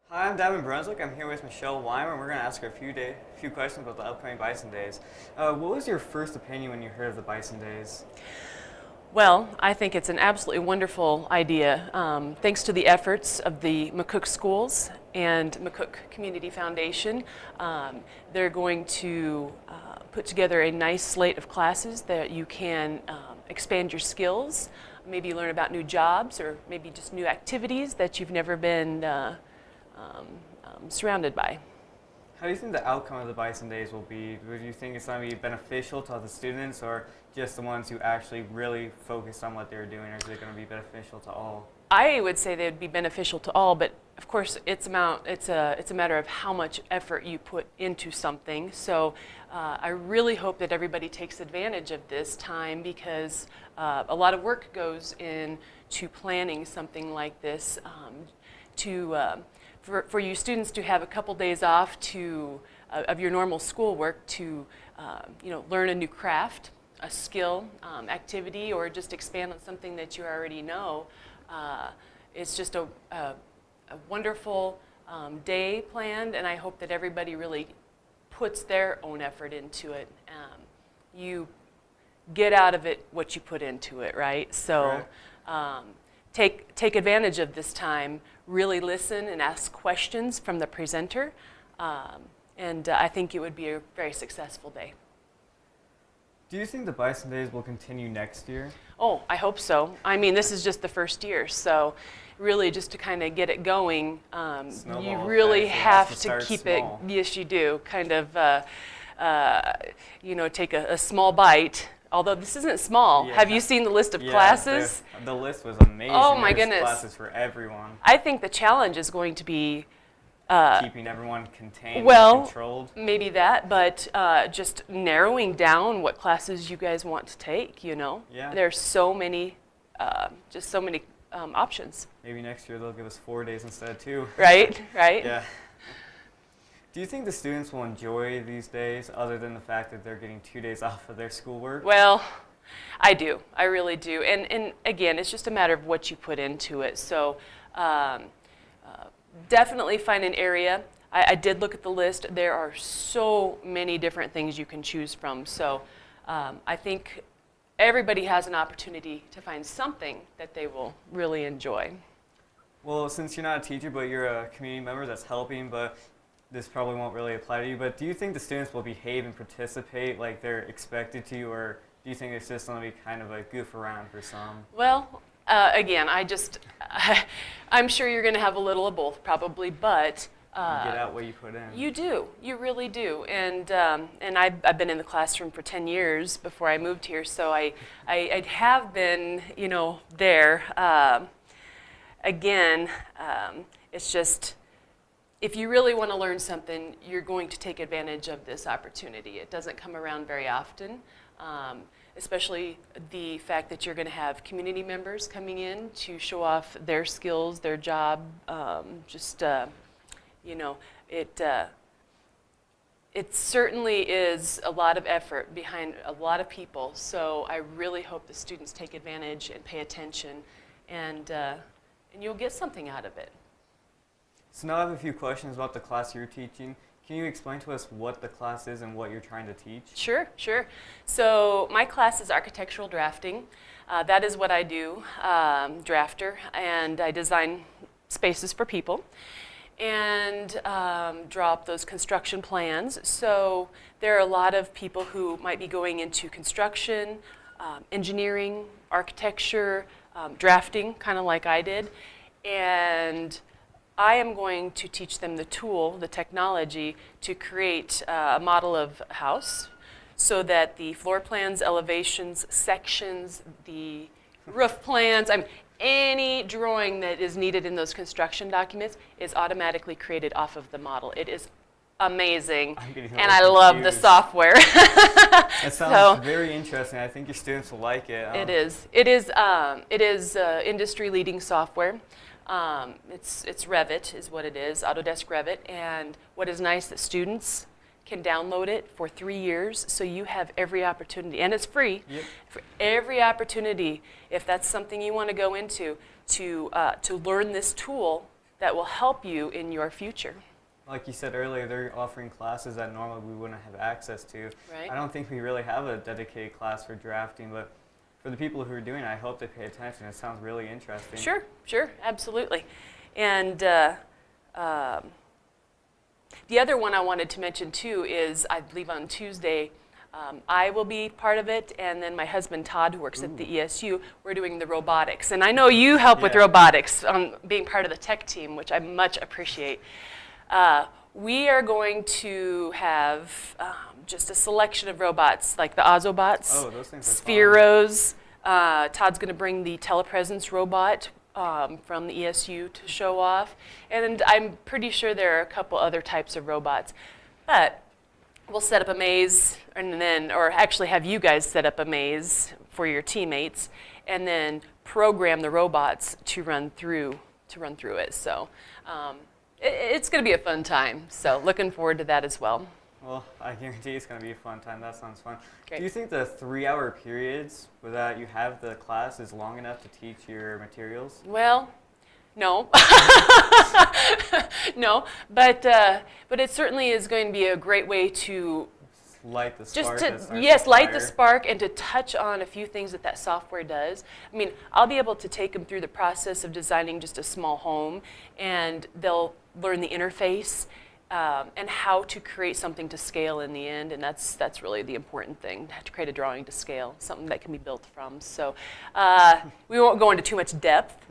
Hi, I'm Davin Brunswick. I'm here with Michele Weimer, and we're going to ask her a few questions about the upcoming Bison Days. What was your first opinion when you heard of the Bison Days? Well, I think it's an absolutely wonderful idea. Thanks to the efforts of the McCook Schools and McCook Community Foundation, they're going to put together a nice slate of classes that you can expand your skills, maybe learn about new jobs, or maybe just new activities that you've never been surrounded by. How do you think the outcome of the Bison Days will be? Would you think it's going to be beneficial to all the students, or just the ones who actually really focused on what they're doing, or is it going to be beneficial to all? I would say they would be beneficial to all, but of course it's a matter of how much effort you put into something. So I really hope that everybody takes advantage of this time, because a lot of work goes into planning something like this. For you students to have a couple days off of your normal schoolwork to learn a new craft, a skill, activity, or just expand on something that you already know. It's just a wonderful day planned, and I hope that everybody really puts their own effort into it. You get out of it what you put into it, right? So take advantage of this time, really listen and ask questions from the presenter, and I think it would be a very successful day. Do you think the Bison Days will continue next year? Oh, I hope so. I mean, this is just the first year, so really just to kind of get it going, you really have to keep small. Yes, you do. Kind of, take a small bite. Although this isn't small. Yeah. Have you seen the list of classes? The list was amazing. Oh my goodness. Classes for everyone. I think the challenge is going to be keeping everyone contained and controlled. Maybe that, but just narrowing down what classes you guys want to take, Yeah. There's so many, options. Maybe next year they'll give us 4 days instead of 2. Right. Yeah. Do you think the students will enjoy these days, other than the fact that they're getting 2 days off of their schoolwork? Well, I do. I really do. And again, it's just a matter of what you put into it. So definitely find an area. I did look at the list. There are so many different things you can choose from. So I think everybody has an opportunity to find something that they will really enjoy. Well, since you're not a teacher, but you're a community member that's helping, but this probably won't really apply to you, but do you think the students will behave and participate like they're expected to, or do you think it's just going to be kind of a goof around for some? Well, again, I'm sure you're going to have a little of both probably, but you get out what you put in. You do. You really do. And I've been in the classroom for 10 years before I moved here, so I have been, there. Again, it's just, if you really want to learn something, you're going to take advantage of this opportunity. It doesn't come around very often, especially the fact that you're going to have community members coming in to show off their skills, their job. It certainly is a lot of effort behind a lot of people. So I really hope the students take advantage and pay attention, and you'll get something out of it. So now I have a few questions about the class you're teaching. Can you explain to us what the class is and what you're trying to teach? Sure. So my class is architectural drafting. That is what I do, drafter, and I design spaces for people and draw up those construction plans. So there are a lot of people who might be going into construction, engineering, architecture, drafting, kind of like I did, and I am going to teach them the tool, the technology, to create a model of a house so that the floor plans, elevations, sections, the roof plans, any drawing that is needed in those construction documents is automatically created off of the model. It is amazing, and I love the software. It sounds very interesting. I think your students will like it. It is. It is industry-leading software. It's Revit is what it is, Autodesk Revit, and what is nice that students can download it for 3 years, so you have every opportunity, and it's free, for every opportunity, if that's something you want to go into, to learn this tool that will help you in your future. Like you said earlier, they're offering classes that normally we wouldn't have access to. Right. I don't think we really have a dedicated class for drafting, but for the people who are doing it, I hope they pay attention. It sounds really interesting. Sure, absolutely. And the other one I wanted to mention too is, I believe on Tuesday, I will be part of it, and then my husband Todd, who works at the ESU, we're doing the robotics. And I know you help with robotics, being part of the tech team, which I much appreciate. We are going to have just a selection of robots, like the Ozobots, Oh, those things are Spheros. Todd's going to bring the telepresence robot from the ESU to show off. And I'm pretty sure there are a couple other types of robots. But we'll set up a maze, and then, or actually have you guys set up a maze for your teammates, and then program the robots to run through it. So it's going to be a fun time. So looking forward to that as well. Well, I guarantee it's going to be a fun time. That sounds fun. Great. Do you think the 3-hour periods that you have the class is long enough to teach your materials? Well, no. No, but it certainly is going to be a great way to Light the spark. light the spark and to touch on a few things that software does. I mean, I'll be able to take them through the process of designing just a small home, and they'll learn the interface and how to create something to scale in the end, and that's really the important thing, to create a drawing to scale, something that can be built from. So we won't go into too much depth,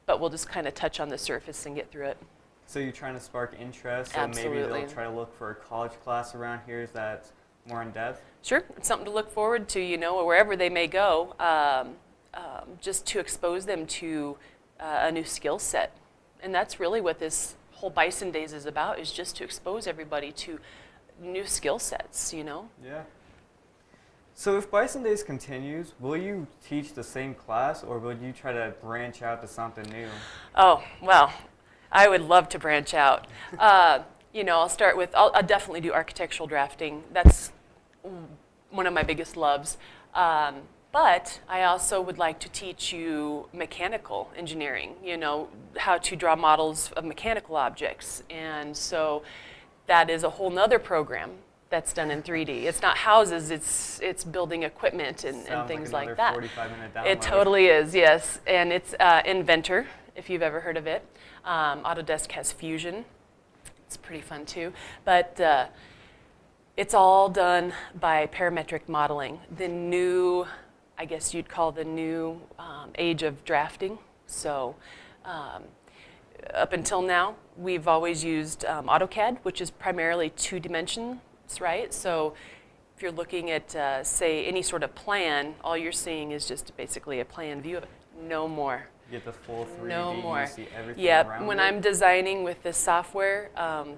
but we'll just kind of touch on the surface and get through it. So you're trying to spark interest, so Absolutely. maybe they'll try to look for a college class around here that's more in depth? Sure, it's something to look forward to, you know, or wherever they may go, just to expose them to a new skill set. And that's really what this whole Bison Days is about, is just to expose everybody to new skill sets, you know? Yeah. So if Bison Days continues, will you teach the same class, or will you try to branch out to something new? Oh, well, I would love to branch out. You know, I'll definitely do architectural drafting. That's one of my biggest loves. But I also would like to teach you mechanical engineering, you know, how to draw models of mechanical objects. And so that is a whole nother program that's done in 3D. It's not houses, it's building equipment and things like that. 45-minute download. It totally is, yes. And it's Inventor, if you've ever heard of it. Autodesk has Fusion. It's pretty fun too. But it's all done by parametric modeling. The new, I guess you'd call the new age of drafting. So up until now, we've always used AutoCAD, which is primarily 2 dimensions, right? So if you're looking at, say, any sort of plan, all you're seeing is just basically a plan view of it. No more. You get the full 3D, No more. you see everything Yeah, around when it. I'm designing with this software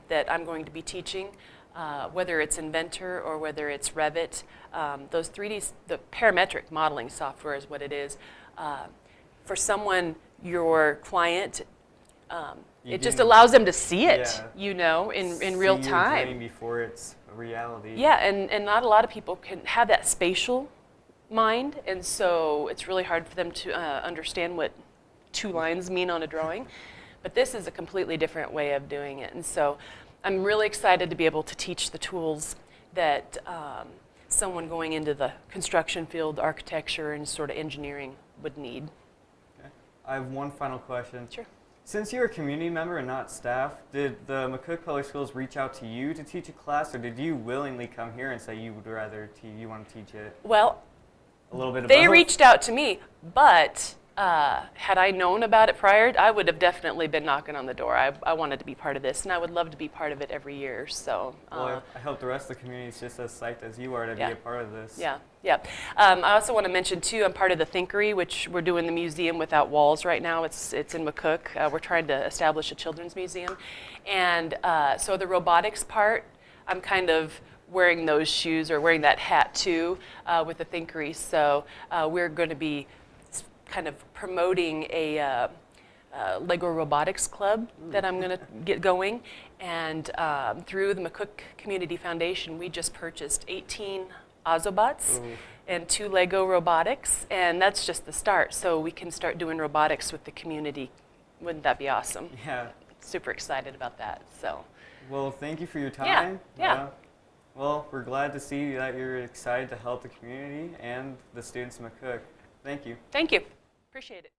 that I'm going to be teaching, whether it's Inventor or whether it's Revit, those 3D, the parametric modeling software is what it is. For someone, your client, it just allows them to see it, you know, in real See time. your dream before it's a reality. Yeah, and not a lot of people can have that spatial mind, and so it's really hard for them to understand what 2 lines mean on a drawing. But this is a completely different way of doing it, and so I'm really excited to be able to teach the tools that someone going into the construction field, architecture, and sort of engineering would need. Okay. I have one final question. Sure. Since you're a community member and not staff, did the McCook Public Schools reach out to you to teach a class, or did you willingly come here and say you would rather you want to teach it? Well, A little bit of they both? reached out to me, but had I known about it prior, I would have definitely been knocking on the door. I wanted to be part of this, and I would love to be part of it every year. So. Well, I hope the rest of the community is just as psyched as you are to be a part of this. Yeah, yeah. I also want to mention too, I'm part of the Thinkery, which we're doing the museum without walls right now. It's in McCook. We're trying to establish a children's museum, and so the robotics part, I'm kind of wearing those shoes or wearing that hat too with the Thinkery. So we're going to be kind of promoting a Lego Robotics Club that I'm going to get going. And through the McCook Community Foundation, we just purchased 18 Ozobots and 2 Lego Robotics, and that's just the start. So we can start doing robotics with the community. Wouldn't that be awesome? Yeah. super excited about that. So. Well, thank you for your Yeah, time. yeah. Well, we're glad to see that you're excited to help the community and the students in McCook. Thank you. Thank you. Appreciate it.